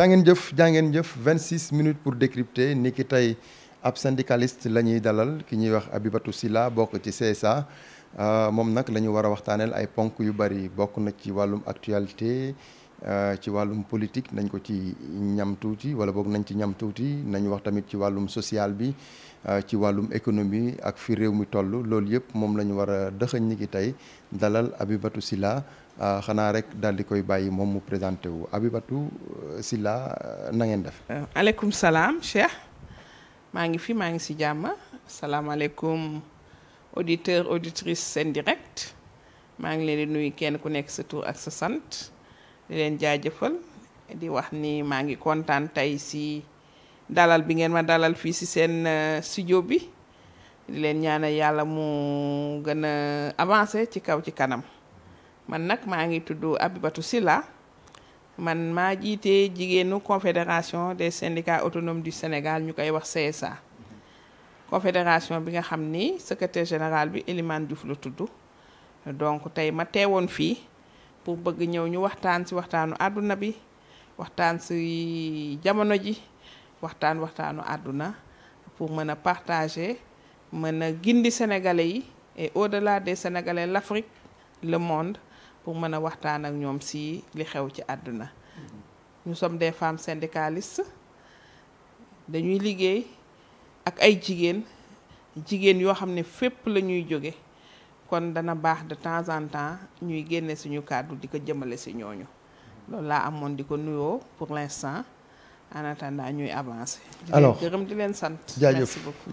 jàngeen jëf 26 minutes pour décrypter ni ki tey ab syndicaliste la ñuy dalal ki ñuy wax Abibatou Sylla bokk ci CSA moom nag la ñu war a waxtaaneel ay ponk yu bari bokk na ci wàllum actualité ci wàllum politique nañ ko ci ñam tuuti wala boog nañ ci ñam tuuti nañ wax tamit ci wàllum social bi ci wàllum économie ak fi réew mi toll loolu yëpp moom la ñu war a dëxëñ ni ki tey dalal Abibatou Sylla xanaa rek daal di koy bàyyi moom mu présenté wu Abibatou Sylla na ngeen def. aleykum salaam Cheikh maa ngi fi maa ngi si jàmm salaamaaleykum auditeur auditrice Sen Direct maa ngi leen di nuyu kenn ku nekk sa tur ak sa sant di leen jaajëfal di wax ni maa ngi kontaan tey si dalal bi ngeen ma dalal fii si seen studio bi di leen ñaanal yàlla mu gën a avancé ci kaw ci kanam. man nag maa ngi tudd Abibatou Sylla man maa jiite jigéenu confédération des syndicats autonomes du Sénégal ñu koy wax CSA confédération bi nga xam ni secrétaire général bi Elimane Diouf la tudd donc tey ma teewoon fii pour bëgg ñëw ñu waxtaan ci waxtaanu àdduna bi waxtaan ci jamono ji waxtaanu àdduna pour mën a partager mën a gindi sénégalais yi et au-delà des sénégalais l'Afrique le monde pour mën a waxtaan ak ñoom ci li xew ci àdduna nous sommes des femmes syndicalistes dañuy liggéey ak ay jigéen yoo xam ne fépp la ñuy jóge kon dana baax de temps en temps ñuy génne suñu kàddu di ko jëmale ci ñooñu loolu laa amoon di ko nuyoo pour l'instant en attendant ñuy avancer. alors di leen gërëm di leen sant.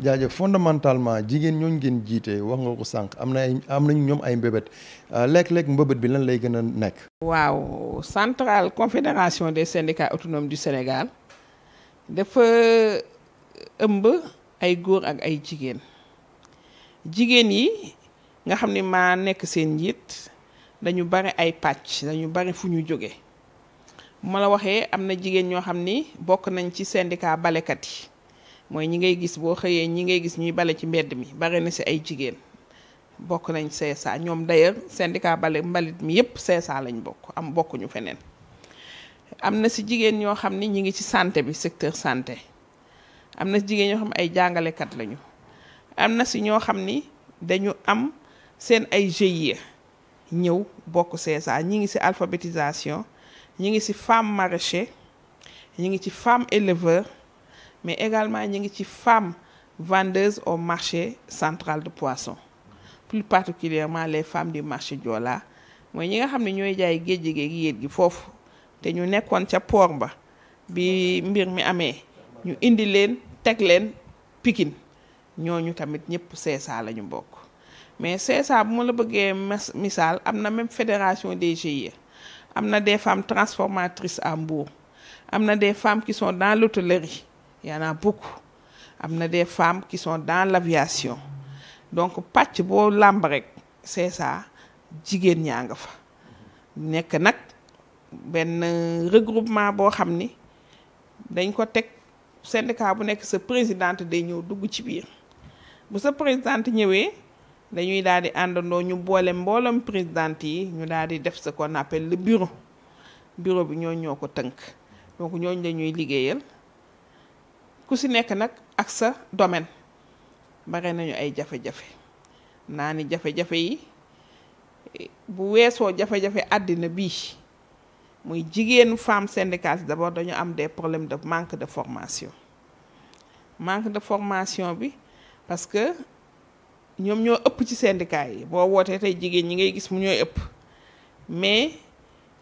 jaajëf fondamentalement jigéen ñooñu ngeen jiite wax nga ko sànq am nañu ñoom ay mbébét léeg-léeg mbébét bi lan lay gën a nekk. waaw centrale confédération des syndicats autonomes du Sénégal dafa ëmb ay góor ak ay jigéen yi nga xam ni maa nekk seen njiit dañu bari ay pàcc dañu bari fu ñu jóge bu ma la waxee am na jigéen ñoo xam ni bokk nañ ci syndicat balekat yi mooy ñi ngay gis boo xëyee ñi ngay gis ñuy bale ci mbedd mi bari na ci ay jigéen bokk nañ CSA ñoom d'ailleurs syndicat bale mbalit mi yépp CSA lañ bokkuñu feneen am na ci jigéen ñoo xam ni ñi ngi ci santé bi secteur santé am na ci jigéen ñoo xam ay jàngalekat lañu am na ci ñoo xam ni dañu am seen ay GIE ñëw bokk CSA ñi ngi ci alphabétisation ñi ngi ci femme maraîcher ñi ngi ci femme éleveur mais également ñi ngi ci femme vendeuse au marché central de poissons plus particulièrement les femmes du marché Joola mooy ñi nga xam ne ñooy jaay géej gi yéet gi foofu te ñu nekkoon ca port ba bi mbir mi amee ñu indi leen teg leen Pikine ñooñu tamit ñëpp CSA la ñu bokk mais CSA bu ma la bëggee misaal am na même fédération des GIE am na des femmes transformatrices à Mbour am na des femmes qui sont dans l'hôtellerie y en a beaucoup am na des femmes qui sont dans l'aviation donc pàcc boo làmb rek CSA jigéen ñaa nga fa nekk nag benn regroupement boo xam ni dañ ko teg syndicat bu nekk sa présidente day ñëw dugg ci biir bu sa présidente ñëwee dañuy daal di àndandoo ñu boole mbooloom présidente yi ñu daal di def ce qu'on appelle le bureau bi ñoo ko tënk donc ñooñu dañuy liggéeyal ku ci nekk nag ak sa domaine bare nañu ay jafe-jafe naa ni jafe-jafe yi bu weesoo jafe-jafe àddina bii muy jigéenu femme syndicale d'abord dañu am des problèmes de manque de formation bi parce que ñoom ñoo ëpp ci syndicat yi boo wootee tey jigéen ñi ngay gis mu ñooy ëpp mais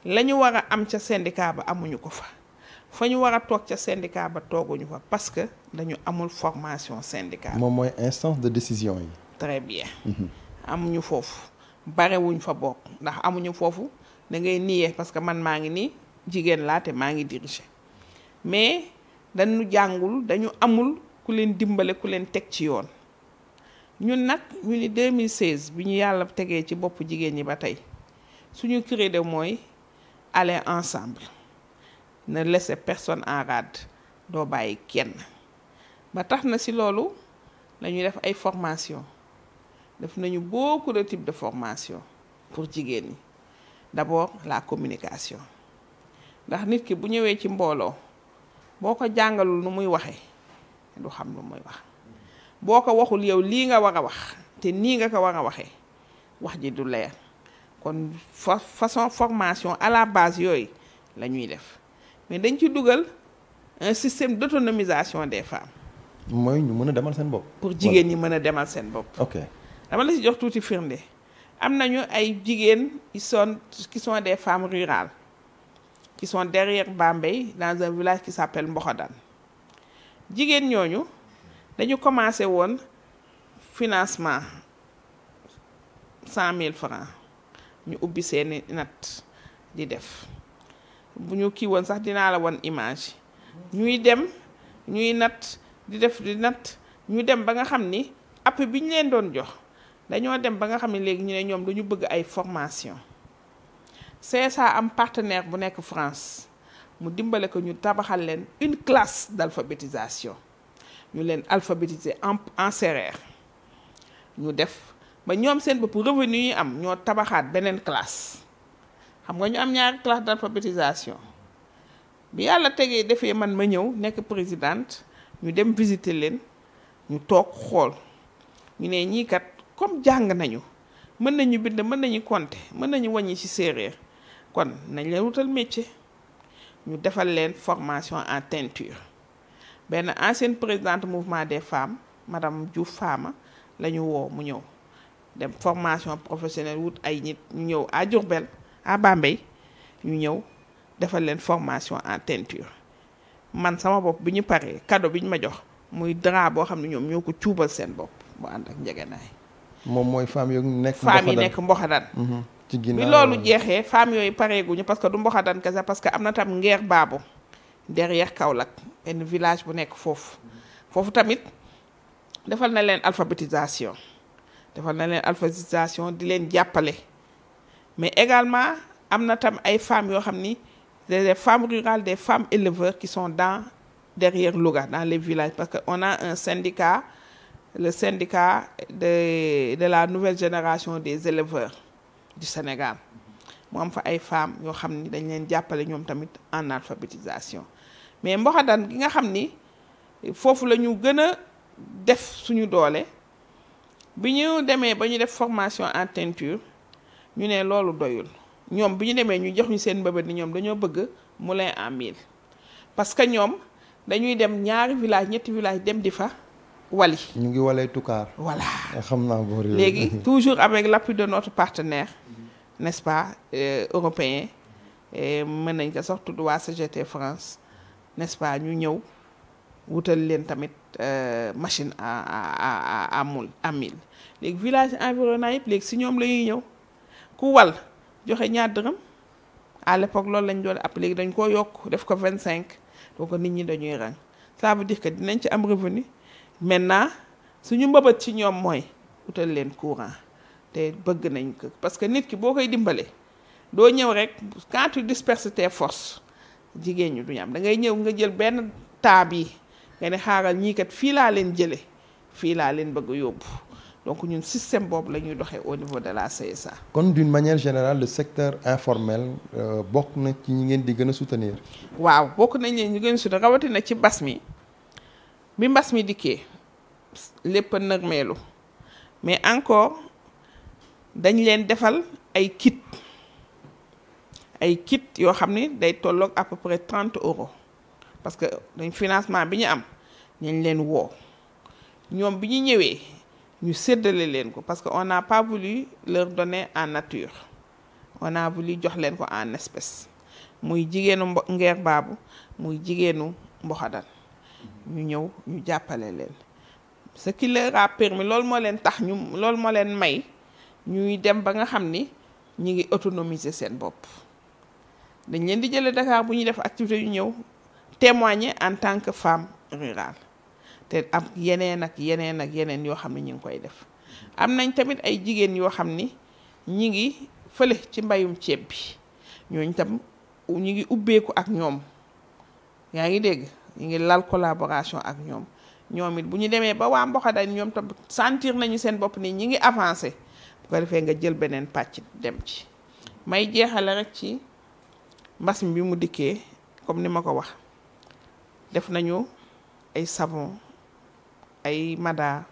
la ñu war a am ca syndicat ba amuñu ko fa ñu war a toog ca syndicat ba tooguñu fa parce que dañu amul formation syndicale. moom mooy instance de décision yi. très bien. amuñu foofu barewuñ fa bokk ndax amuñu foofu da ngay nier parce que man maa ngi nii jigéen laa te maa ngi diriger mais dañu jàngul dañu amul ku leen dimbale ku leen teg ci yoon. ñun nag ñu ni 2016 bi ñu yàlla tegee ci bopp jigéen ñi ba tey suñu credo mooy aller ensemble ne laisser personne en rade doo bàyyi kenn ba tax na ci loolu la ñuy def ay formation def nañu beaucoup de types de formation pour jigéen ñi d'abord la communication ndax nit ki bu ñëwee ci mbooloo boo ko jàngalul nu muy waxee du xam lu muy wax boo ko waxul yow lii nga war a wax te nii nga ko war a waxee wax ji du leer kon façon formation à la base yooyu la ñuy def mais dañ ci dugal un système d'autonomisation des femmes. mooy ñu mën a demal seen bopp. pour jigéen ñi mën a demal seen bopp. ok dama la si jox tuuti firnde am nañu ay jigéen qui sont des femmes rurales qui sont derrière Bambey dans un village qui s'appelle Mbokhodane jigéen ñooñu dañu commencé woon financement 100 000 francs ñu ubbi seeni nat di def bu ñu kii woon sax dinaa la won image ñuy dem ñuy nat di def di nat ñu dem ba nga xam ni appui bi ñu leen doon jox dañoo dem ba nga xam ne léegi ñu ne ñoom dañu bëgg ay formation CSA am partenaire bu nekk France mu dimbale ko ñu tabaxal leen une classe d'alphabétisation ñu leen alphabétiser en sérère ñu def ba ñoom seen bopp revenu yi am ñoo tabaxaat beneen classe xam nga ñu am ñaari classe d'alphabétisation bi yàlla tegee defee man ma ñëw nekk présidente ñu dem visiter leen ñu toog xool ñu ne ñii kat comme jàng nañu mën nañu bind mën nañu compter mën nañu wàññi ci séeréer kon nañ leen wutal métier ñu defal leen formation en teinture benn ancienne présidente mouvement des femmes madame Diouf Fama la ñu woo mu ñëw dem formation professionnelle wut ay nit ñu ñëw à Diourbel à Bambey ñu ñëw defal leen formation en teinture man sama bopp bi ñu paree cadeau bi ñu ma jox muy drap boo xam ne ñoom ñoo ko cuubal seen bopp bu ànd ak njëgënaay. moom mooy femme yu nekk femmes yi nekk Mbokhodane. ci ginnaaw bi loolu jeexee femmes yooyu pareeguñu parce que du Mbokhodane kese parce que am na tam Ngeer Baabu derrière Kaolack benn village bu nekk foofu tamit defal na leen alphabétisation di leen jàppale mais également am na tam ay femmes yoo xam ni des femmes rurales des femmes éleveurs qui sont derrière Louga dans les villages parce que on a un syndicat le syndicat de la nouvelle génération des éleveurs du Sénégal mu am fa ay femmes yoo xam ni dañ leen jàppale ñoom tamit en alphabétisation mais Mbokhodane gi nga xam ni foofu la ñu gën a def suñu doole bi ñu demee ba ñu def formation en teinture ñu ne loolu doyul ñoom bi ñu demee ñu jox ñu seen mbëbët ni ñoom dañoo bëgg moulin à mil parce que ñoom dañuy dem ñaari village ñetti village dem di fa wali ñu ngi walee Toucar. voilà xam naa boor yooyu. léegi toujours avec l'appui de notre partenaire n'est-ce pas européen mën nañ ko sax tudd waa CGT France n'est-ce pas ñu ñëw wutal leen tamit machine à mil léegi village environnant yëpp léegi si ñoom la ñuy ñëw ku wal joxe ñaar dërëm à l'époque loolu lañ doon app léegi dañ koo yokk def ko 25 donc nit ñi dañuy rang ça veut dire que dinañ ci am revenu maintenant suñu mbëbët ci ñoom mooy wutal leen courant te bëgg nañ ko parce que nit ki boo koy dimbale doo ñëw rek quand tu disperses tes forces jigéen ñi duñu am da ngay ñëw nga jël benn taab yi nga ne xaaral ñii kat fii laa leen jële fii laa leen bëgg yóbbu donc ñun système boobu la ñuy doxee au niveau de la CSA. kon d'une manière générale le secteur informel bokk na ci ñi ngeen di gën a soutenir. waaw bokk nañ leen ñu gën a soutenir rawatina ci mbas mi bi mbas mi dikkee lépp a nërmeelu mais encore dañ leen defal ay kit yoo xam ni day tolloog à peu près 30 € parce que dañ financement bi ñu am nañ leen woo ñoom bi ñu ñëwee ñu séddale leen ko parce que on n'a pas voulu leur donner en nature on a voulu jox leen ko en espèce muy jigéenu Ngeer Baabu muy jigéenu Mbokhodane ñu ñëw ñu jàppale leen ce qui leur a permis loolu moo leen may ñuy dem ba nga xam ni ñi ngi autonomiser seen bopp dañ leen di jële Dakar bu ñuy def activité yu ñëw témoigner en tant que femme rurale te am yeneen ak yeneen yoo xam ne ñu ngi koy def am nañ tamit ay jigéen yoo xam ni ñi ngi fële ci mbayum ceeb bi ñooñu tam ñu ngi ubbeeku ak ñoom yaa ngi dégg ñu ngi lal collaboration ak ñoom it bu ñu demee ba waa Mbokhodane ñoom tam sentir nañu seen bopp ni ñi ngi avancé bu ko defee nga jël beneen pàcc dem ci may jeexale rek ci mbas mi bi mu dikkee comme ni ma ko wax def nañu ay savon ay mada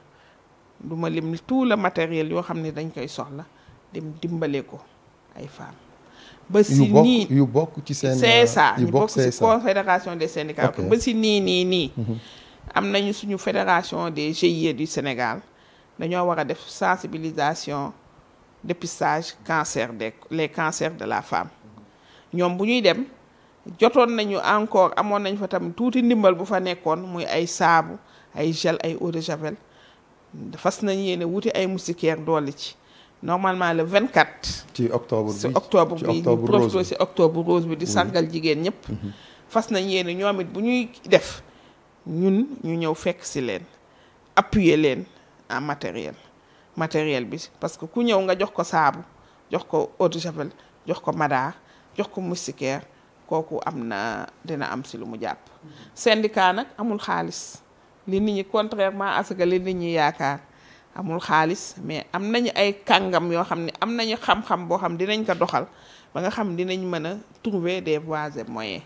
du ma lim tout le matériel yoo xam ne dañ koy soxla dem dimbale ko ay femmes. ba si nii yu bokk ci seen CSA ñu bokk ci confédération des syndicats. ba si nii am nañu suñu fédération des GIE du Sénégal dañoo war a def sensibilisation dépistage cancer les cancers de la femme. ñoom bu ñuy dem jotoon nañu encore amoon nañ fa tam tuuti ndimbal bu fa nekkoon muy ay saabu ay gel ay eau de javel fas nañ yéene wuti ay moustiquaires dolli ci normalement le 24. ci octobre bi ci octobre bi ñu profité ci octobre rose bi di sargal jigéen ñëpp. fas nañ yéene ñoom it bu ñuy def ñun ñu ñëw fekk ci leen appuyer leen en matériel bi parce que ku ñëw nga jox ko saabu jox ko eau de javel jox ko mada jox ko moustiquaire kooku dina am ci lu mu jàpp. syndicat nag amul xaalis li nit ñi contrairement à ce que li nit ñi yaakaar amul xaalis mais am nañu ay kàngam yoo xam ne am nañu xam-xam boo xam dinañ ko doxal ba nga xam dinañ mën a trouver des voies et moyens.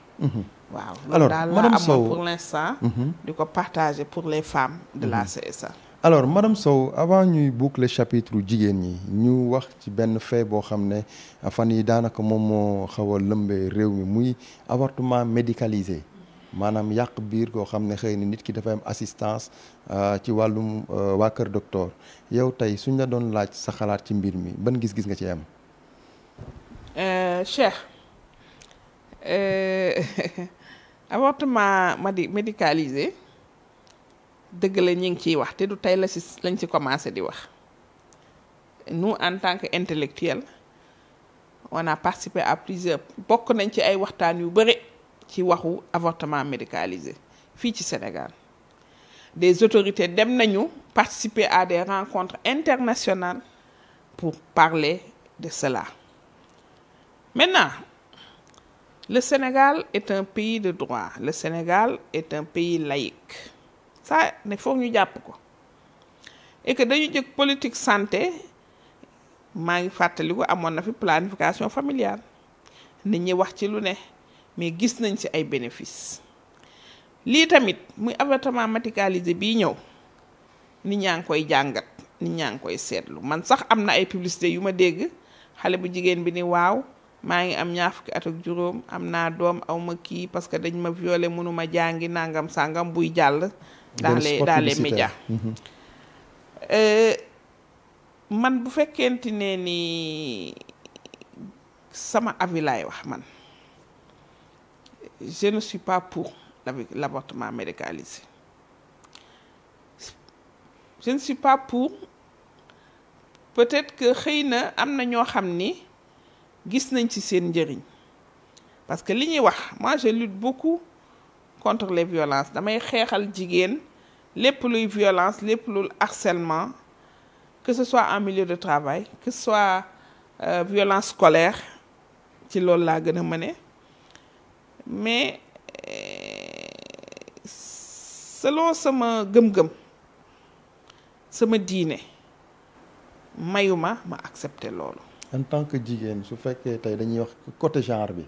waaw loolu daal la amoon pour l'instant. di ko partager pour les femmes de la CSA. alors madame Sow avant ñuy boucler chapitre jigéen ñi ñu wax ci benn fait boo xam ne fan yi daanaka moom moo xaw a lëmbee réew mi muy avortement médicalisé maanaam yàq biir koo xam ne xëy na nit ki dafay am assistance ci wàllum waa kër docteur yow tey suñ la doon laaj sa xalaat ci mbir mi ban gis-gis nga ci am. Cheikh avortement médicalisé dëgg la ñu ngi ciy wax te du tey lañ ci commencé di wax nous en tant que intellectuels on a participé à plusieurs bokk nañ ci ay waxtaan yu bëri ci waxu avortement médicalisé fii ci Sénégal des autorités dem nañu participer à des rencontres internationales pour parler de cela. Maintenant, le Sénégal est un pays de droit. Le Sénégal est un pays laïque. Ça, il faut que nous disions. Et que dans une politique santé, maa ngi fàttaliku amoon na fi planification familiale nit ñi wax ci lu ne mais gis nañ ci ay bénéfices lii tamit muy avortement médicalisé bii ñëw nit ñaa ngi koy jàngat nit ñaa ngi koy seetlu man sax am na ay publicité yu ma dégg xale bu jigéen bi ni waaw maa ngi am ñaar fukki at ak juróom am naa doom aw ma kii parce que dañ ma violé mënuma jàngi nangam sangam buy jàll dans les médias. Man bu fekkente ne ni sama avis laay wax man je ne suis pas pour l'avortement médicalisé. Je ne suis pas pour peut-être que xëy na am na ñoo xam ni gis nañ ci seen njëriñ parce que li ñuy wax moi je lutte beaucoup contre les violences damay xeexal jigéen lépp luy violence lépp luy harcèlement que ce soit en milieu de travail que ce soit violence scolaire ci loolu laa gën a mëne mais selon sama gëm-gëm sama diine mayuma ma accepter loolu. En tant que jigéen su fekkee tey dañuy wax côté genre bi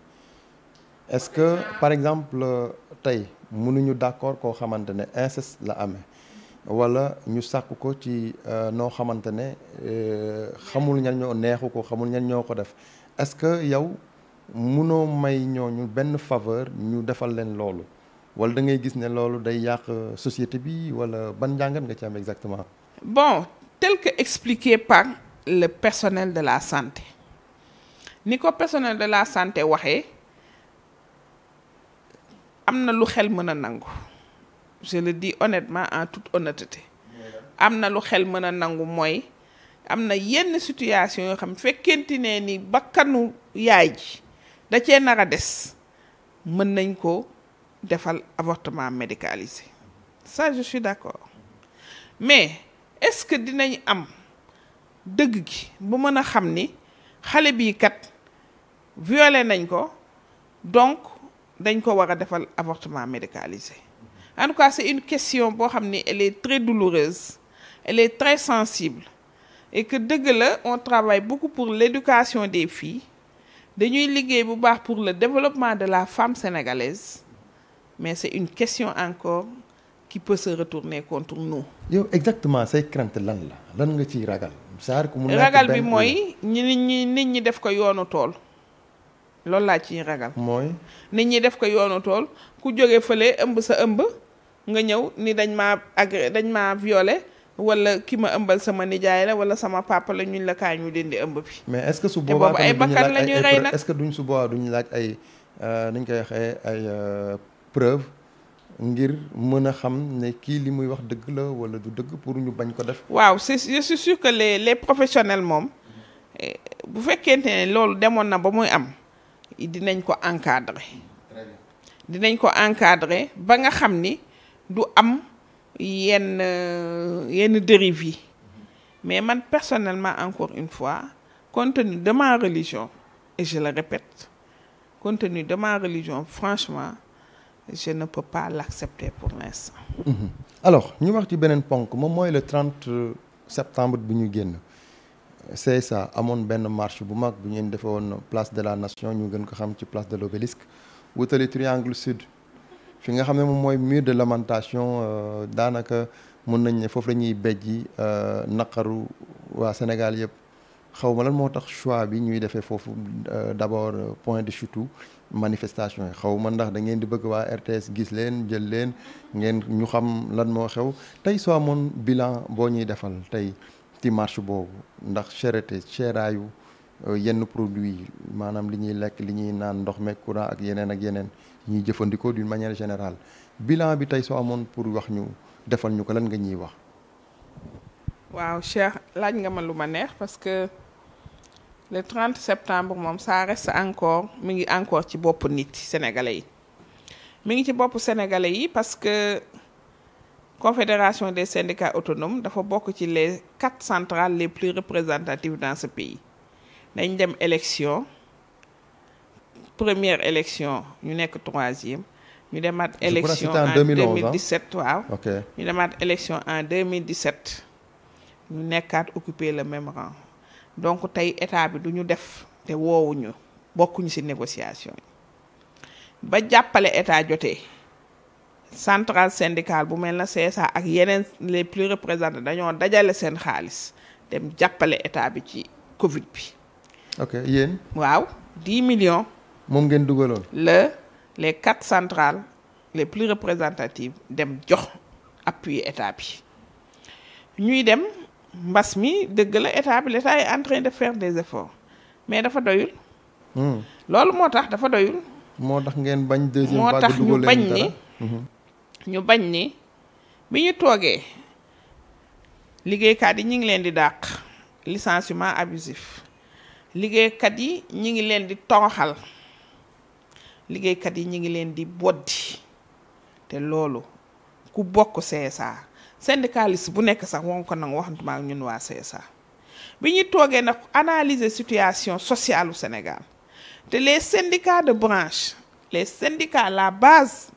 est-ce que par exemple tey mënuñu d'accord koo xamante ne inceste la amee wala ñu sàkk ko ci noo xamante ne xamul ñan ñoo neexu ko xamul ñan ñoo ko def est-ce que yow mënoo may ñooñu benn faveur ñu defal leen loolu wala da ngay gis ne loolu day yàq société bi wala ban njàngat nga ci am exactement. Bon, tel que expliqué par le personnel de la santé ni ko personnel de la santé waxee am na lu xel mën a nangu je le dis honnêtement en toute honnêteté am na lu xel mën a nangu mooy am na yenn situation yoo xam fekkenti ne ni bakkanu yaay ji da cee nar a des mën nañ ko defal avortement médicalisé ça je suis d'accord mais est-ce que dinañ am dëgg gi bu mën a xam ni xale bii kat violé nañ ko donc dañ ko war a defal avortement médicalisé en tout cas c'est une question boo xam ni elle est très douloureuse elle est très sensible et que dëgg la on travaille beaucoup pour l'éducation des filles dañuy liggéey bu baax pour le développement de la femme sénégalaise mais c'est une question encore qui peut se retourner contre nous. yow exactement say crainte lan nga ciy ragal. ragal bi mooy nit ñi def ko yoonu tool loolu laa ciy ragal. mooy. nit ñi def ko yoonu tool ku jóge fële ëmb sa ëmb nga ñëw ni dañ maa violé wala ki ma ëmbal sama nijaay la wala sama papa la ñun la kaay ñu dindi ëmb bi. mais est-ce que su boobaa ay bakkan la ñuy rey nag est-ce que duñ su boobaa duñ laaj ay nuñ koy waxee ay preuve ngir mën a xam ne kii li muy wax dëgg la wala du dëgg pour ñu bañ ko def. waaw je suis sûr que les professionnels moom bu fekkente ne loolu demoon na ba muy am dinañ ko encadrer ba nga xam ni du am yenn dérives yi mais man personnellement encore une fois compte tenu de ma religion et je le répète compte tenu de ma religion franchement je ne peux pas l'accepter pour l'instant. alors ñu wax ci beneen ponk moom mooy le 30 septembre bi ñu génn CSA amoon benn marche bu mag bu ñu defee woon place de la nation ñu gën ko xam ci place de l'obélisque wutali triangle sud fi nga xam ne moom mooy mur de lamentation daanaka mën nañ ne foofu la ñuy bejji naqaru waa Sénégal yëpp xaw ma lan moo tax choix bi ñuy defee foofu d'abord point de chute manifestation yi xaw ma ndax da ngeen di bëgg waa RTS gis leen jël leen ngeen ñu xam lan moo xew tey soo amoon bilan boo ñuy defal tey ci marche boobu ndax cheraayu yenn produits yi maanaam li ñuy lekk li ñuy naan ndox meeg courant ak yeneen ñuy jëfandikoo d'une manière générale bilan bi tey soo amoon pour wax ñu defal ñu ko lan nga ñuy wax. waaw Cheikh laaj nga ma lu ma neex parce que le 30 septembre moom ça reste encore mi ngi encore ci bopp nit sénégalais yi mi ngi ci bopp sénégalais yi parce que confédération des syndicats autonomes dafa bokk ci les 4 centrales les plus représentatives dans ce pays dañ dem élection première élection ñu nekk 3e ñu demaat élection en 2017 waaw ñu demaat élection en 2017 ñu nekkaat occuper le même rang donc tey état bi du ñu def te woowuñu bokkuñu ci négociation yi ba jàppale état jotee centrale syndicale bu mel na CSA ak yeneen les plus représentants dañoo dajale seen xaalis dem jàppale état bi ci Covid bi. ok yéen. waaw 10 millions. moom ngeen dugaloon. les 4 centrales les plus représentatives dem jox appui état bi ñuy dem. mbas mi dëgg la l'État est en train de faire des efforts mais dafa doyul. loolu moo tax dafa doyul. moo tax ngeen bañ deuxième vague. moo tax ñu bañ ni bi ñu toogee liggéeykat yi ñu ngi leen di dàq licenciement abusif liggéeykat yi ñu ngi leen di toroxal liggéeykat yi ñu ngi leen di boddi te loolu ku bokk CSA. syndicaliste bu nekk sax won ko nag waxantuma ak ñun waa CSA bi ñu toogee nag analyser situation sociale au Sénégal te les syndicats de branche les syndicats la base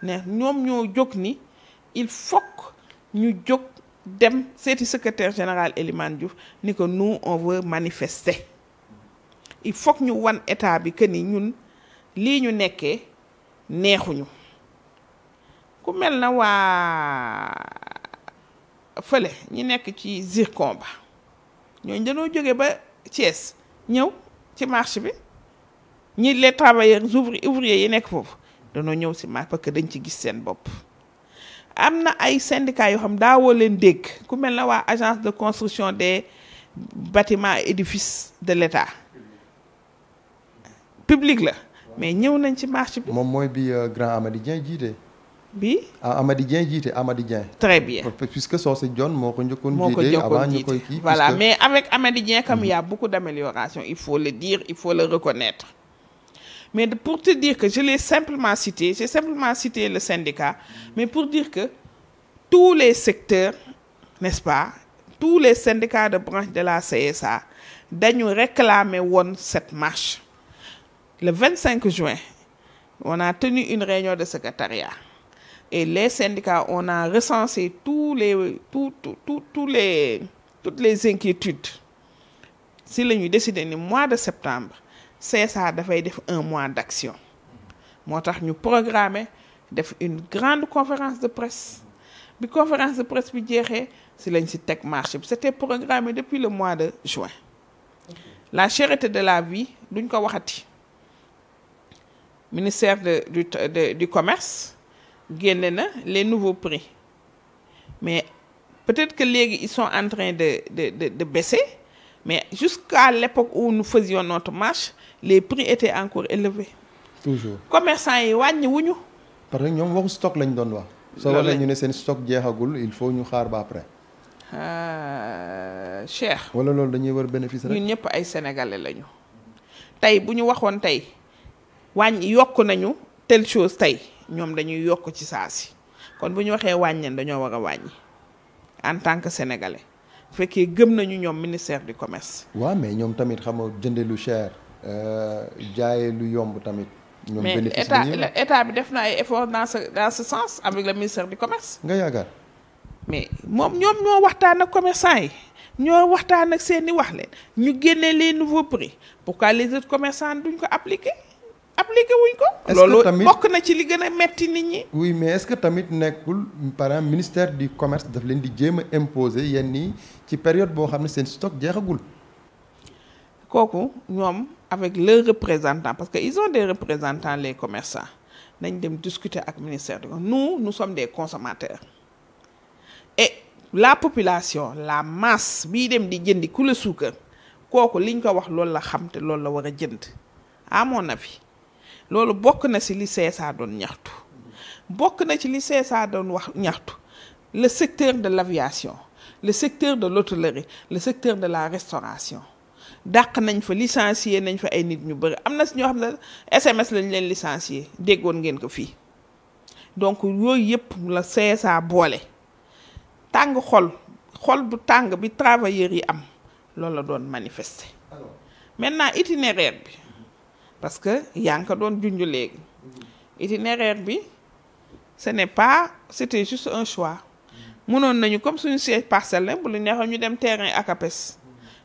ne ñoom ñoo jóg ni il faut ñu jóg dem seeti secrétaire général Elimane Diouf ni que nous on veut manifester il faut ñu wan état bi que ni ñun lii ñu nekkee neexuñu ku mel na waa fële ñi nekk ci zircon ba ñooñu dañoo jóge ba Thiès ñëw ci marché bi ñi les travailleurs ouvriers yi nekk foofu dañoo ñëw si marché parce que dañ ci gis seen bopp am na ay syndicats yoo xam daawoo leen dégg ku mel na waa agence de construction des bâtiments et édifices de l'État public la mais ñëw nañ ci marché bi. moom mooy bi grand Amady Dieng jiite. bi Amady Dieng jiite Amady Dieng. très bien puisque Socé Dione moo ko njëkkoon jiite avant ñu koy kii. voilà mais avec Amady Dieng comme il y a beaucoup d'améliorations il faut le dire il faut le reconnaître mais pour te dire que je l'ai simplement cité j'ai simplement cité le syndicat mais pour dire que tous les secteurs n'est-ce pas tous les syndicats de branche de la CSA dañu réclamer woon cette marche le 25 juin on a tenu une réunion de secrétariat et les syndicats on a recensé toutes les inquiétudes si la ñuy décider ni mois de septembre CSA dafay def un mois d'action moo tax ñu programmer def une grande conférence de presse bi conférence de presse bi jeexee si lañ si teg marché bi c'était programmé depuis le mois de juin la cherté de la vie duñ ko waxati ministère du commerce génne na les nouveaux prix mais peut-être que léegi ils sont en train de baisser mais jusqu'à l'époque où nous faisions notre marche les prix étaient encore élevés. toujours commerçants yi wàññi wuñu. parce que ñoom waxu stock lañ doon wax. soo waxee ñu ne seen stock jeexagul il faut ñu xaar ba après. Cheikh. wala loolu dañuy war bénéfice rek. ñun ñëpp ay sénégalais lañu. tey bu ñu waxoon tey wàññi yokk nañu telle chose tey ñoom dañuy yokk ci saa si kon bu ñu waxee wàññeen dañoo war a wàññi en tant que sénégalais bu fekkee gëm nañu ñoom ministère du commerce. waaw mais ñoom tamit xam nga jënde lu cher jaayee lu yomb tamit. ñoom bénéfice mais état bi def na ay efforts dans ce sens avec le ministère du commerce. nga yaakaar. mais moom ñoom ñoo waxtaan ak commerçant yi ñoo waxtaan ak seeni wax leen ñu génnee les nouveaux prix pourquoi les autres commerçants duñ ko appliquer wuñ ko. loolu bokk na ci li gën a metti nit ñi. oui mais est-ce que tamit nekkul par exemple ministère du commerce daf leen di jéem a imposer yenn nii ci période boo xam ne seen stock jeexagul. kooku ñoom avec leurs représentants parce que ils ont des représentants les commerçants nañ dem discuter ak ministère du commerce nous sommes des consommateurs et la population la masse bii dem di jëndi ku la suukar kooku liñ ko wax loolu la xam te loolu la war a jënd à mon avis loolu bokk na ci li CSA doon ñaxtu bokk na ci li CSA doon wax ñaxtu le secteur de l'aviation le secteur de l'hôtellerie le secteur de la restauration dàq nañ fa licencier nañ fa ay nit ñu bëri am na si ñoo xam ne SMS lañ leen licencier déggoon ngeen ko fii donc yooyu yëpp la CSA boole tàng xol bu tàng bi travailleurs yi am loolu la doon manifester maintenant itinéraire bi parce que yaa ngi ko doon junj léegi itinéraire bi c'était juste un choix mënoon nañu comme suñu siège parcelle la bu lu neexoon ñu dem terrain ACAPES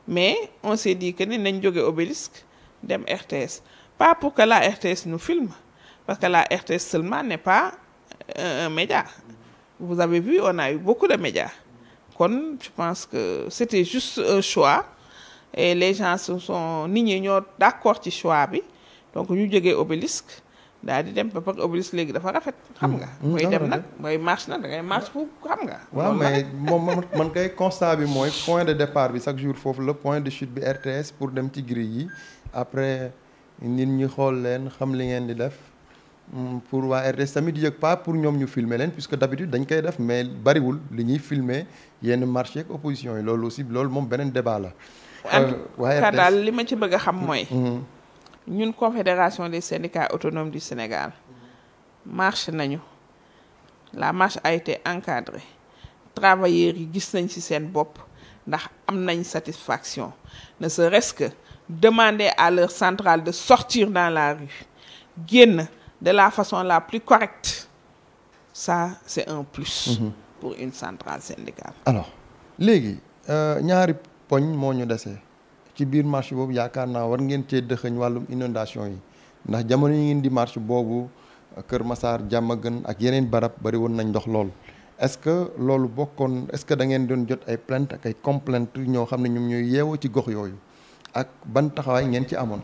mais on s'est dit que ni nañ jóge Obélisque dem RTS pas pour que la RTS nous filme parce que la RTS seulement n'est pas un média vous avez vu on a eu beaucoup de médias kon je pense que c'était juste un choix et les gens nit ñi ñoo d'accord ci choix bi donc ñu jógee Obélisque daal di dem ba pare Obélisque léegi dafa rafet. xam nga mooy dem nag mooy marche nag da ngay marche fu xam nga. waaw mais moom man kay constat bi mooy point de départ bi chaque jour foofu la point de chute bi RTS pour dem ci grille yi après nit ñi xool leen xam li ngeen di def pour waa RTS tamit yëg pas pour ñoom ñu filmer leen puisque d'habitude dañ koy def mais bariwul li ñuy filmer yenn marché ak opposition yi loolu aussi loolu moom beneen débat la. waaye RTS daal li ma ci bëgg a xam mooy. ñun confédération des syndicats autonomes du Sénégal marche nañu la marche a été encadrée travailleurs yi gis nañ ci seen bopp ndax am nañ satisfaction ne serait-ce que demander à leur centrale de sortir dans la rue génn de la façon la plus correcte ça c'est un plus pour une centrale syndicale. alors léegi ñaari poñ moo ñu desee ci biir marche boobu yaakaar naa war ngeen cee dëxëñ wàllum inondation yi ndax jamono yi ngeen di marche boobu Kër Massar Diamaguène ak yeneen barab bari woon nañ ndox lool est-ce que loolu bokkoon est-ce que da ngeen doon jot ay plainte ak ay complainte ñoo xam ne ñoom ñooy yeewoo ci gox yooyu ak ban taxawaay ngeen ci amoon.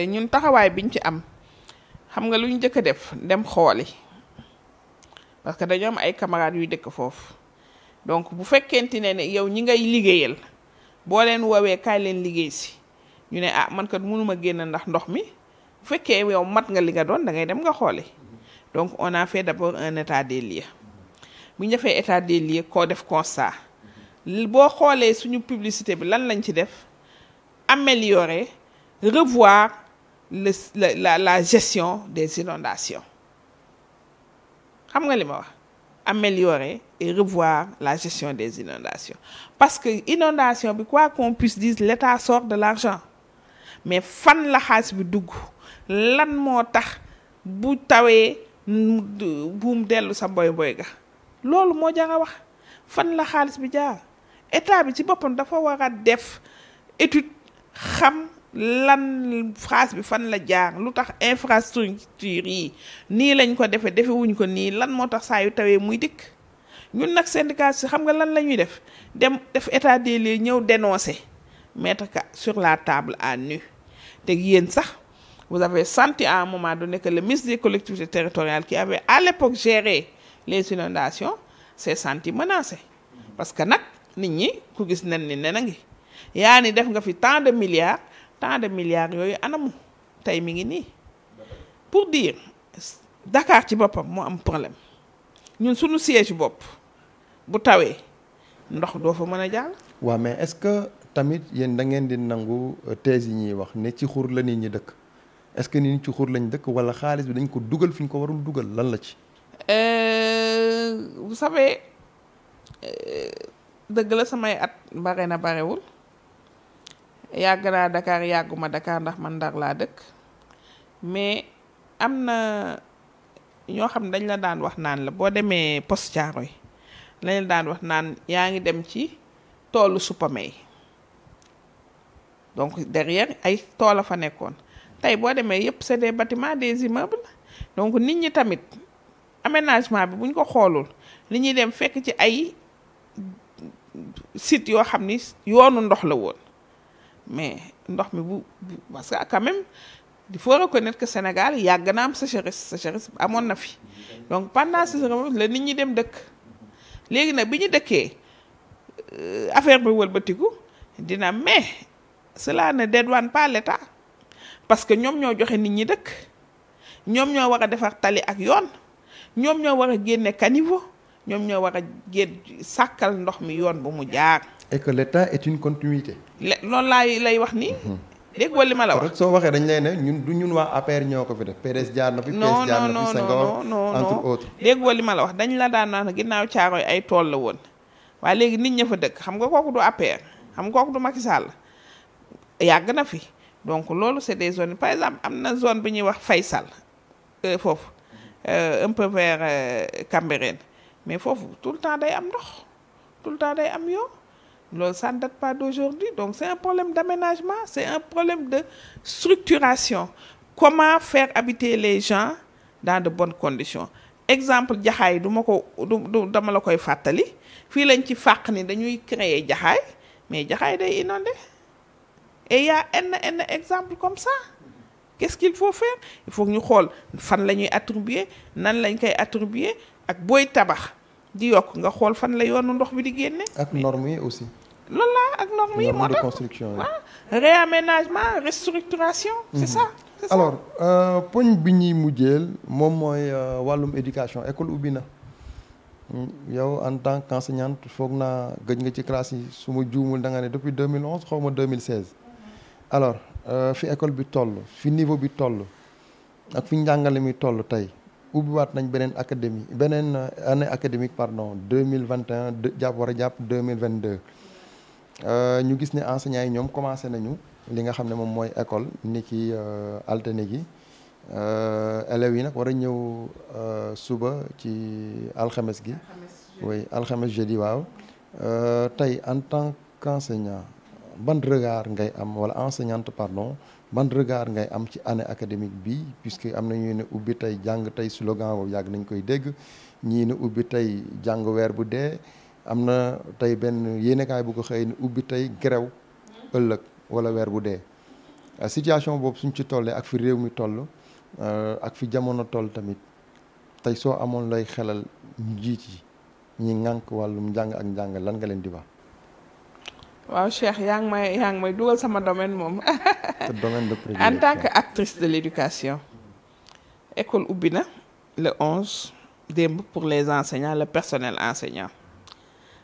ñun taxawaay biñ ci am xam nga lu ñu njëkk a def dem xooli parce que dañoo am ay camarades yuy dëkk foofu donc bu fekkente ne yow ñi ngay liggéeyal. boo leen woowee kaay leen liggéey si ñu ne man kat mënuma génn ndax ndox mi bu fekkee yow mat nga li nga doon da ngay dem nga xoole donc on a fait d'abord un état des lieux bu ñu defee état des lieux koo def constat boo xoolee suñu publicité bi lan lañ ci def améliorer revoir la gestion des inondations xam nga li ma wax améliorer et revoir la gestion des inondations parce que inondation bi quoi qu'on puisse dire l'État sort de l'argent mais fan la xaalis bi dugg lan moo tax bu tawee buum dellu sa mboy ga loolu moo jar a wax fan la xaalis bi jaar état bi ci boppam dafa war a def étude xam lan phrase bi fan la jaar lu tax infrastructure yi nii lañ ko defewuñ ko nii lan moo tax saa yu tawee muy dikk. ñun nag syndicat si xam nga lan la ñuy def dem def état des lieux ñëw dénoncer mettre ka sur la table à nu te yéen sax vous avez senti à un moment donné que le ministre des collectivités territoriales qui avait à l'époque géré les inondations s'est senti menacé parce que nag nit ñi ku gis nen ni nen a ngi yaa ni def nga fi tant de milliards yooyu anamu tey mi ngi nii pour dire Dakar ci boppam moo am problème ñun suñu siège bopp bu tawee ndox doo fa mën a jàll. waaw mais est-ce que tamit yéen da ngeen di nangu thèse yi ñuy wax ne ci xur la nit ñi dëkk est-ce que nit ñi ci xur lañ dëkk wala xaalis bi dañ ko dugal fi ñu ko warul dugal lan la ci. Vous savez dëgg la samay at bare na barewul yàgg naa Dakar yàgguma Dakar ndax man Ndar laa dëkk mais am na ñoo xam ne dañ la daan wax naan la boo demee Poste Thiaroye lañ la daan wax naan yaa ngi dem ci toolu supame yi donc derrière ay tool a fa nekkoon tey boo demee yëpp c'est des bâtiments des immeubles donc nit ñi tamit aménagement bi buñ ko xoolul li ñuy dem fekk ci ay sites yoo xam ni yoonu ndox la woon mais ndox mi bu parce que quand même il faut reconnaître que Sénégal yàgg na am sécheresse amoon na fi donc pendant sécheresse la nit ñi dem dëkk léegi nag bi ñu dëkkee affaire bi wëlbatiku dina mais cela ne dédouane pas l'État parce que ñoom ñoo joxe nit ñi dëkk ñoom ñoo war a defar tali ak yoon ñoom ñoo war a génne caniveau ñoom ñoo war a sàkkal ndox mi yoon bu mu jaar. et que l'État est une continuité. loolu lay wax nii. dégg nga li ma la wax soo waxee dañ lay ne ñun waa APR ñoo ko fi def PDS jaar na fi. PS jaar na fi Senghor entre autres. dégg nga li ma la wax dañ la daan naan ginnaaw Caaroy ay tool la woon waaye léegi nit ña fa dëkk xam nga kooku du APR xam nga kooku du Macky Sall yàgg na fi donc loolu c'est des zones par exemple am na zone bi ñuy wax Faysal foofu un peu vers Cambérène mais foofu tout le temps day am ndox tout le temps day am yoon. loolu ça ne date pas d'aujourd'hui donc c'est un problème d'aménagement c'est un problème de structuration comment faire habiter les gens dans de bonnes conditions exemple jaxaay dama la koy fàttali fii lañ ci fàq ni dañuy créer jaxaay mais jaxaay day inondé et il y a un exemple comme ça qu'est-ce qu'il faut faire il faut ñu xool fan la ñuy attribuer nan lañ koy attribuer ak booy tabax di yokk nga xool fan la yoonu ndox bi di génne. ak normes yi aussi. loolu la ak normes yi moo tax normes de construction yi. réaménagement restructuration. c'est ça c'est ça. alors poñ bi ñuy mujjeel moom mooy wàllum éducation école ubbi na yow en tant qu'enseignante foog naa gëj nga ci classe yi su ma juumul da nga ne depuis 2011 xaw ma 2016. alors fi école bi toll fi niveau bi toll ak fi njàngale mi toll tey. ubbiwaat nañ beneen année académique pardon 2021 war a jàpp 2022 ñu gis ne enseignants yi ñoom commencé nañu li nga xam ne moom mooy école ni ki alterné gi élèves yi nag war a ñëw suba ci alxames gi oui alxames jeudi waaw tey en tant qu'enseignant ban regard ngay am wala enseignante pardon ban regard ngay am ci année académique bi puisque am na ñu ne ubbi tey jàng tey slogan boobu yàgg nañ koy dégg ñii ne ubbi tey jàng weer bu dee am na tey benn yéenekaay bu ko xëy ne ubbi tey grève ëllëg wala weer bu dee situation boobu suñ ci tollee ak fi réew mi toll ak fi jamono toll tamit tey soo amoon lay xelal njiit yi ñi ŋànk wàllum njàng ak njàng lan nga leen di wax. waaw Cheikh yaa ngi may dugal sama domaine moom. domaine de prédilection. En tant qu'actrice de l'éducation école ubbi na le 11 démb pour les enseignants le personnel enseignant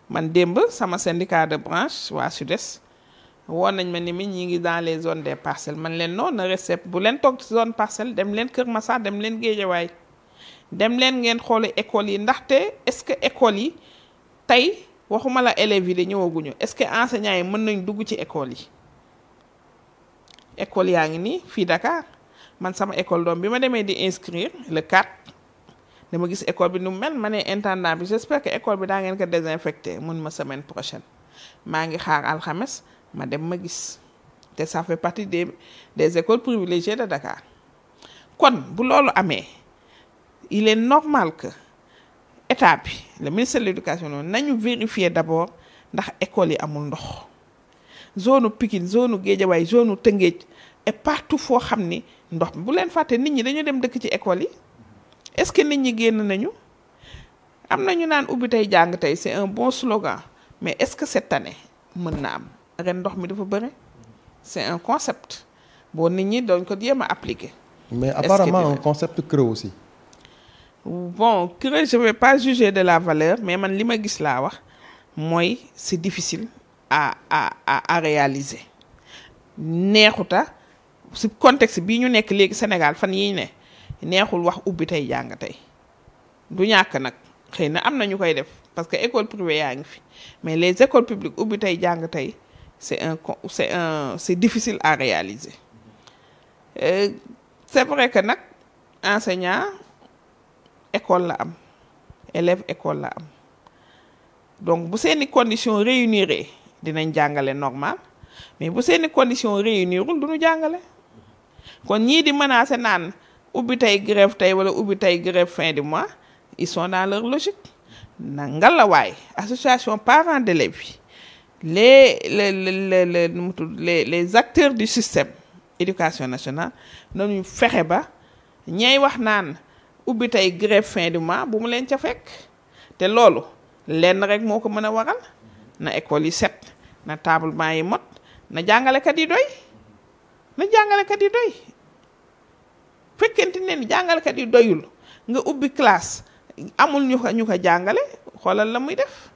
man démb sama syndicat de branche waa SUDES woon nañ ma ni mi ñi ngi dans les zones des parcelles man leen non na recep bu leen toog ci zone parcelle dem leen Kër Massar dem leen Guédiawaye dem leen ngeen xoole écoles yi ndaxte est-ce que écoles yi tey waxuma la élèves yi de ñëwaguñu est-ce que enseignants yi mën nañ dugg ci écoles yi école yaa ngi nii fii Dakar man sama école doom bi ma demee di inscrire le 4 dama gis école bi nu mel ma ne intendant bi j'espère que école bi daa ngeen ko désinfecté mun ma semaine prochaine maa ngi xaar alxames ma dem ma gis te ça fait partie des écoles privilégiées de Dakar kon bu loolu amee il est normal que état bi le ministère de l'éducation nañu vérifier d'abord ndax école yi amul ndox zone Pikine zone Guédiawaye zone Tëngéej et partout foo xam ni ndox mi bu leen fàtte nit ñi dañu dem dëkk ci école yi est-ce que nit ñi génn nañu am nañu naan ubbi tey jàng tey c'est un bon slogan mais est-ce que cette année mën na am ren ndox mi dafa bëri c'est un concept bon nit ñi doon ko jéem a appliquer. mais apparemment un concept creux aussi. bon creux je vais pas juger de la valeur mais man li ma gis laa wax mooy c'est difficile à réaliser neexuta si contexte bii ñu nekk léegi Sénégal fan yii ne neexul wax ubbi tey jàng tey du ñàkk nag xëy na am na ñu koy def parce que école privée yaa ngi fi mais les écoles publiques ubbi tey jàng tey c'est difficile à réaliser c'est vrai que nag enseignant école la am élève école la am donc bu seeni conditions réunir dinañ jàngale normal mais bu seeni conditions réunirul duñu jàngale kon ñii di menacer naan ubbi tey grève tey wala ubbi tey grève fin du mois ils sont dans leur logique na ngalawaay association parents d'élèves yi les acteurs du système éducation nationale nañu fexe ba ñay wax naan ubbi tey grève fin du mois bu mu leen ca fekk te loolu lenn rek moo ko mën a waral na école yi set na tablement yi mot na jàngalekat yi doy fekkente ne ni jàngalekat yi doyul nga ubbi classe amul ñu ko jàngale xoolal la muy def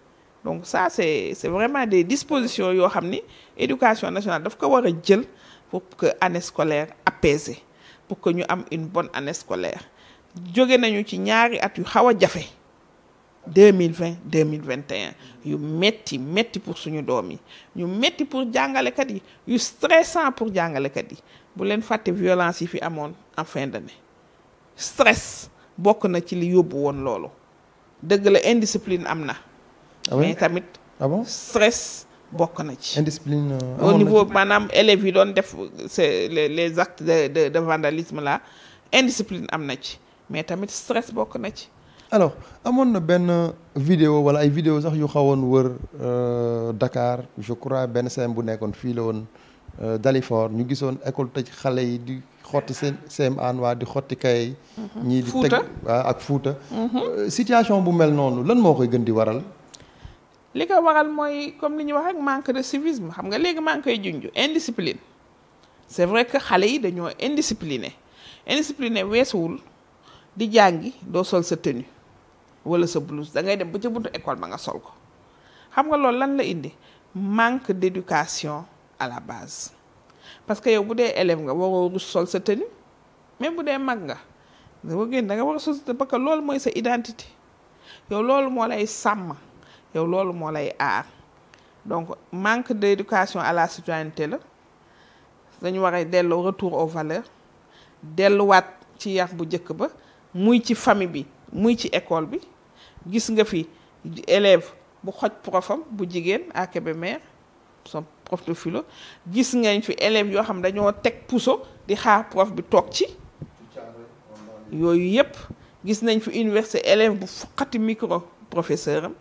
donc ça c'est vraiment des dispositions yoo xam ni éducation nationale daf ko war a jël pour que année scolaire apaisée pour que ñu am une bonne année scolaire jóge nañu ci ñaari at yu xaw a jafe 2020 2021 yu metti pour suñu doom yi ñu metti pour jàngalekat yi yu stressant pour jàngalekat yi bu leen fàtte violence yi fi amoon en fin d'année stress bokk na ci li yóbbu woon loolu dëgg la indiscipline am na mais tamit stress bokk na ci indiscipline au niveau maanaam élèves yi doon def c'est les actes de vandalisme là indiscipline am na ci mais tamit stress bokk na ci. alors amoon na benn vidéo wala ay vidéo sax yu xawoon wër Dakar je crois benn CM bu nekkoon fii la woon Dalifort ñu gisoon école tëj xale yi di xotti seen CM1 waa di xotti kay ñii di teg ak Fuuta situation bu mel noonu lan moo koy gën di waral. li ko waral mooy comme ni ñu wax rek manque de civisme xam nga léegi maa ngi koy junj indiscipline c'est vrai que xale yi dañoo indiscipliné weesuwul di jàngi doo sol sa tenue wala sa blouse da ngay dem ba ca buntu école ba nga sol ko xam nga loolu lan la indi manque d'éducation à la base parce que yow bu dee élève nga waroo rus sol sa tenue même bu dee mag nga da nga war a sol sa tenue parce que loolu mooy sa identité yow loolu moo lay sàmm yow loolu moo lay aar donc manque d'éducation à la citoyenneté la dañu war a delloo retour aux valeurs delluwaat ci yar bu njëkk ba muy ci famille bi muy ci école bi gis nga fi élève bu xoj profam bu jigéen à Kébémer son prof de philo gis ngañ fi élèves yoo xam dañoo teg puso di xaar prof bi toog ci yooyu yëpp gis nañ fi université élève bu fuqati micro professeur am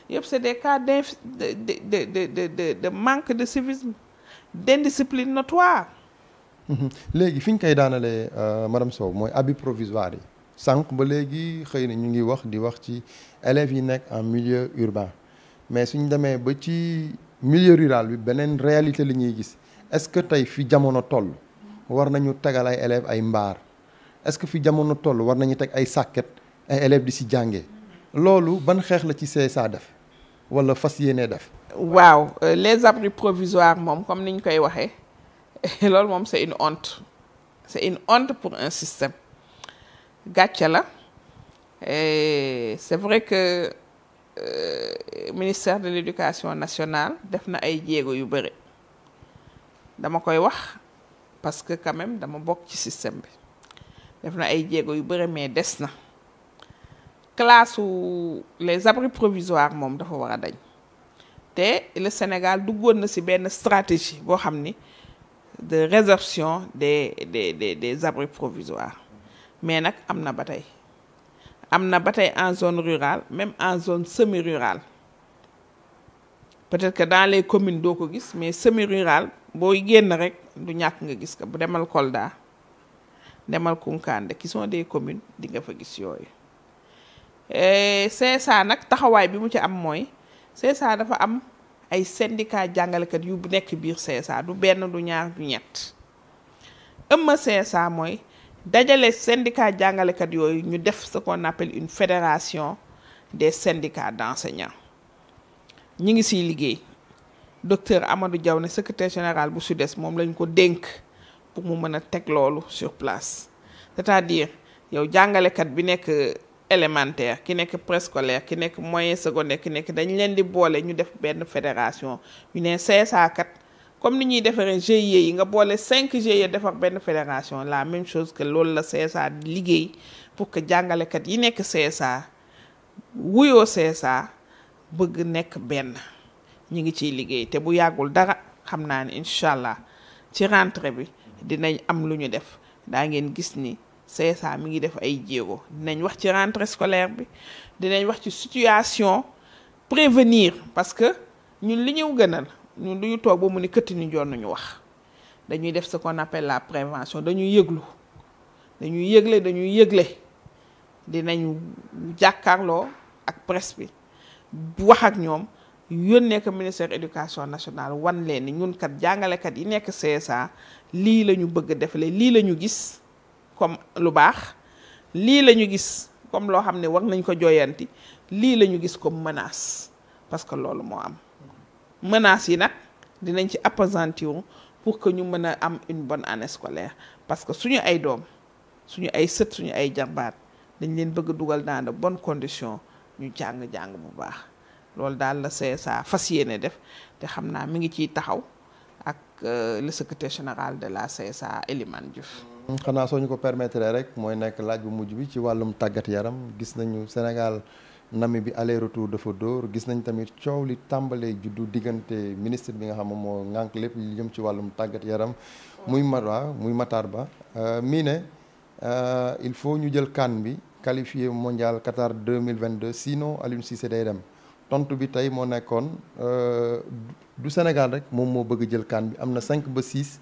yëpp c'est des cas de manque de civisme d'indiscipline notoire. léegi fi ñu koy daanalee madame Sow mooy abri provisoire yi sànq ba léegi xëy na ñu ngi wax ci élèves yi nekk en milieu urbain mais suñ demee ba ci milieu rural bi beneen réalité la ñuy gis est-ce que tey fi jamono toll war nañu tegal ay élèves ay mbaar est-ce que fi jamono toll war nañu teg ay sàkket ay élèves di si jàngee loolu ban xeex la ci CSA def wala fas yéenee def. waaw les abris provisoires moom comme niñ koy waxee loolu moom c'est une honte pour un système gàcce la c'est vrai que ministère de l'éducation nationale def na ay jéego yu bëri dama koy wax parce que quand même dama bokk ci système bi def na ay jéego yu bëri mais des na classe les abris provisoires moom dafa war a dañ te le Sénégal duggoon na ci benn stratégie boo xam ni de résorption des abris provisoires mais nag am na ba tey en zone rurale même en zone semi-rurale peut-être que dans les communes doo ko gis mais semi-rurale booy génn rek du ñàkk nga gis ko bu demal Kolda demal Kunkande qui sont des communes di nga fa gis yooyu CSA nag taxawaay bi mu ci am mooy CSA dafa am ay syndicat jàngalekat yu nekk biir CSA du benn du ñaar du ñett CSA mooy dajale syndicat jàngalekat yooyu ñu def ce qu'on appelle une fédération des syndicats d'enseignants ñi ngi siy liggéey docteur Amadou Diaw ne secrétaire général bu SUDES moom lañ ko dénk pour mu mën a teg loolu sur place c'est-à-dire yow jàngalekat bi nekk élémentaire ki nekk préscolaire ki nekk moyen secondaire ki nekk dañ leen di boole ñu def benn fédération ñu ne CSA kat comme ni ñuy defaree GIE yi nga boole 5 GIE defar benn fédération la même chose que loolu la CSA di liggéey pour que jàngalekat yi nekk CSA wuyoo CSA bëgg nekk benn ñu ngi ciy liggéey te bu yàggul dara xam naa ne incha allah ci rentrée bi dinañ am lu ñu def daa ngeen gis ni CSA mi ngi def ay jéego dinañ wax ci rentrée scolaire bi dinañ wax ci situation prévenir parce que ñun li ñu gënal ñun du ñu toog ba mu ni këtt ni joon nañu wax dañuy def ce qu'on appelle la prévention dañuy yëglu dañuy yëgle dinañ jàkkaarloo ak presse bi wax ak ñoom yónnee ko ministère éducation nationale wan leen ni ñun kat jàngalekat yi nekk CSA lii la ñu bëgg defale lii la ñu gis comme lu baax lii la ñu gis comme loo xam ne war nañ ko jooyanti lii la ñu gis comme menace parce que loolu moo am menaces yi nag dinañ ci appesantir pour que ñu mën a am une bonne année scolaire parce que suñu ay doom suñu ay sët suñu ay jarbaat dañ leen bëgg dugal dans de bonnes conditions ñu jàng bu baax loolu daal la CSA fas yéene def te xam naa mi ngi ciy taxaw ak le secrétaire général de la CSA Elimane Diouf. xanaa soo ñu ko permettre rek mooy nekk laaj bu mujj bi ci wàllum tàggat yaram gis nañu Sénégal Namibie aller retour dafa dóor gis nañ tamit coow li tàmbalee juddu diggante ministre bi nga xam ne moo ŋànk lépp li jëm ci wàllum tàggat yaram muy Matar Ba mii ne il faut ñu jël CAN bi qualifié mondial Qatar 2022 sinon Aliou Cissé day dem tontu bi tey moo nekkoon du Sénégal rek moom moo bëgg jël CAN bi am na 5 ba 6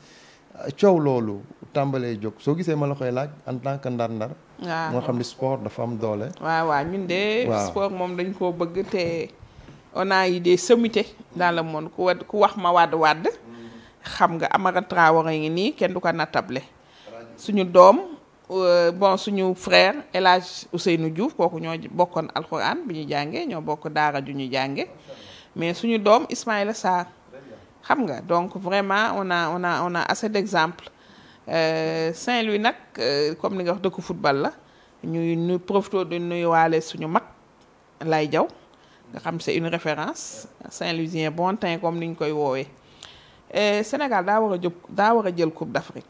coow loolu tàmbalee jóg soo gisee ma la koy laaj en tant que ndar-ndar. waaw moo xam ni sport dafa am doole. waaw ñun de. sport moom dañ koo bëgg te on a eu des sommités dans le monde ku wax ma wàdd xam nga Amara Traoré ngi nii kenn du ko nattable suñu doom suñu frère El Hadj Ousseynou Diouf kooku ñoo bokkoon alxuraan bi ñu jàngee ñoo bokk daara ju ñu jànge mais suñu doom Ismaïla Sarr xam nga donc vraiment on a assez d'exemples Saint-Louis nag comme ni nga wax dëkku football la ñu profité de nuyuwaale suñu mag Lay Diaw nga xam c'est une référence Saint-Louisien bon teint comme ni ñu koy woowee Sénégal daa war a jël coupe d'Afrique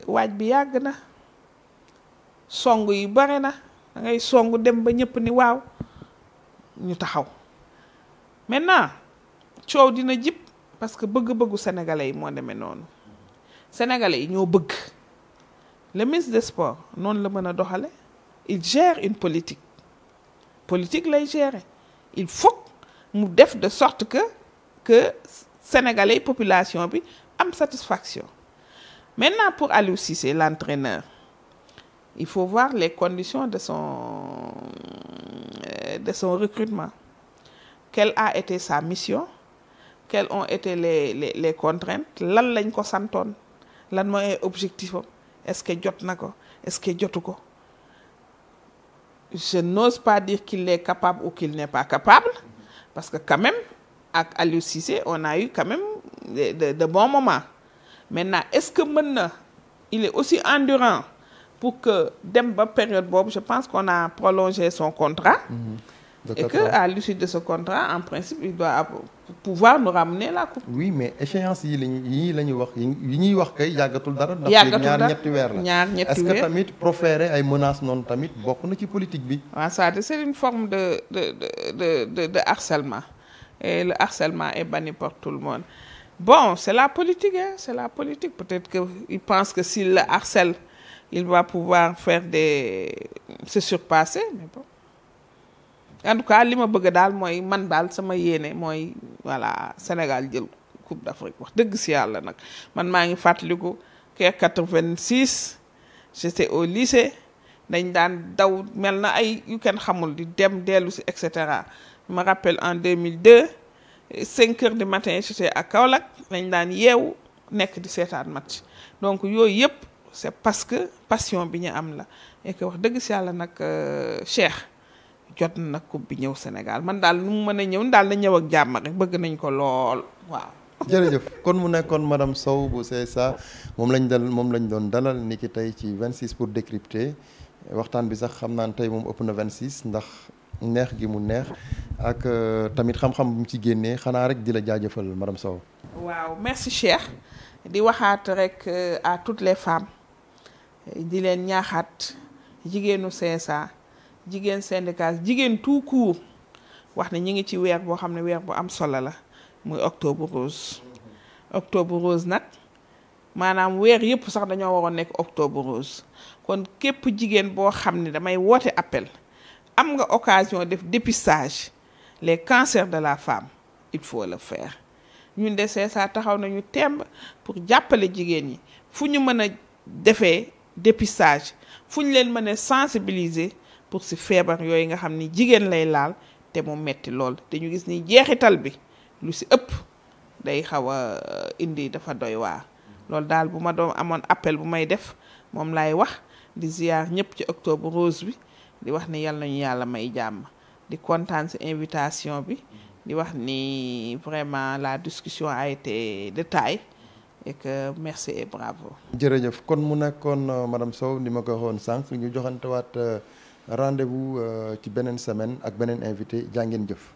waaj bi yàgg na song yi bare na da ngay song dem ba ñëpp ni waaw ñu taxaw maintenant coow dina jib parce que bëgg-bëggu sénégalais yi moo demee noonu sénégalais yi ñoo bëgg le ministre des sports noonu la mën a doxale il gère une politique lay gérer il faut mu def de sorte que sénégalais population bi am satisfaction maintenant pour Aliou Cissé l'entraîneur il faut voir les conditions de son recrutement. Quelle a été sa mission? Quelles ont été les contraintes? Lan lañ ko santoon lan mooy objectif am est-ce que jot na ko est-ce que jotu ko? Je n'ose pas dire qu'il est capable ou qu'il n'est pas capable parce que quand même ak Aliou Cissé on a eu quand même de bons moments. Maintenant est-ce que mën na il est aussi endurant pour que dem ba période boobu je pense qu'on a prolongé son contrat. Et que à l'issue de ce contrat en principe il doit pouvoir nous ramener la coupe. Oui mais échéance yi la ñu wax yi ñuy wax kay yàggatul dara. yàggatul dara ñaar ñetti weer la. ñaar ñetti weer est-ce que tamit proférer ay menaces noonu tamit bokk na ci politique bi. waaw ça c'est une forme de harcèlement et le harcèlement est banni par tout le monde. Bon, c'est la politique, hein, c'est la politique. Peut-être qu'il pense que s'il le harcèle, il va pouvoir se surpasser, mais bon. En tout cas li ma bëgg daal mooy man daal sama yéene mooy voilà Sénégal jël Coupe d'Afrique wax dëgg si yàlla nag man maa ngi fàttaliku que 86 j'étais au lycée dañ daan daw mel na ay yu kenn xamul di dem dellu si et cetera. Je me rappelle en 2002 5 heures du matin j'étais à Kaolack dañ daan yeewu nekk di seetaan match donc yooyu yëpp c'est parce que passion bi ñu am la et que wax dëgg si yàlla nag Cheikh jot na coupe bi ñëw Sénégal man daal nu mu mën a ñëw daal na ñëw ak jàmm rek bëgg nañ ko lool waaw. jërëjëf kon mu nekkoon madame Sow bu CSA moom lañ doon dalal ni ki tey ci 26 pour décrypter waxtaan bi sax xam naa ne tey moom ëpp na 26 ndax neex gi mu neex ak tamit xam-xam bu mu ci génnee xanaa rek di la jaajëfal madame Sow. waaw merci Cheikh di waxaat rek à toutes les femmes di leen ñaaxaat jigéenu CSA. jigéen syndicat jigéen tout court wax ne ñi ngi ci weer boo xam ne weer bu am solo la muy octobre rose nag maanaam weer yëpp sax dañoo waroon nekk octobre rose kon képp jigéen boo xam ne damay woote appel am nga occasion def dépistage les cancers de la femme il faut le faire ñun de CSA taxaw nañu temb pour jàppale jigéen ñi fu ñu mën a defee dépistage fu ñu leen mën a sensibiliser pour si feebar yooyu nga xam ni jigéen lay laal te mu metti lool te ñu gis ni jeexital bi lu si ëpp day xaw a indi dafa doy waar loolu daal bu ma doon amoon appel bu may def moom laay wax di ziar ñëpp ci octobre rose bi di wax ni yal nañu yàlla may jàmm di kontaan si invitation bi di wax ni vraiment la discussion a été de taille et que merci et bravo. jërëjëf kon mu nekkoon madame Sow ni ma ko waxoon sànq ñu joxantewaat rendez-vous ci beneen semaine ak beneen invité jaa ngeen jëf.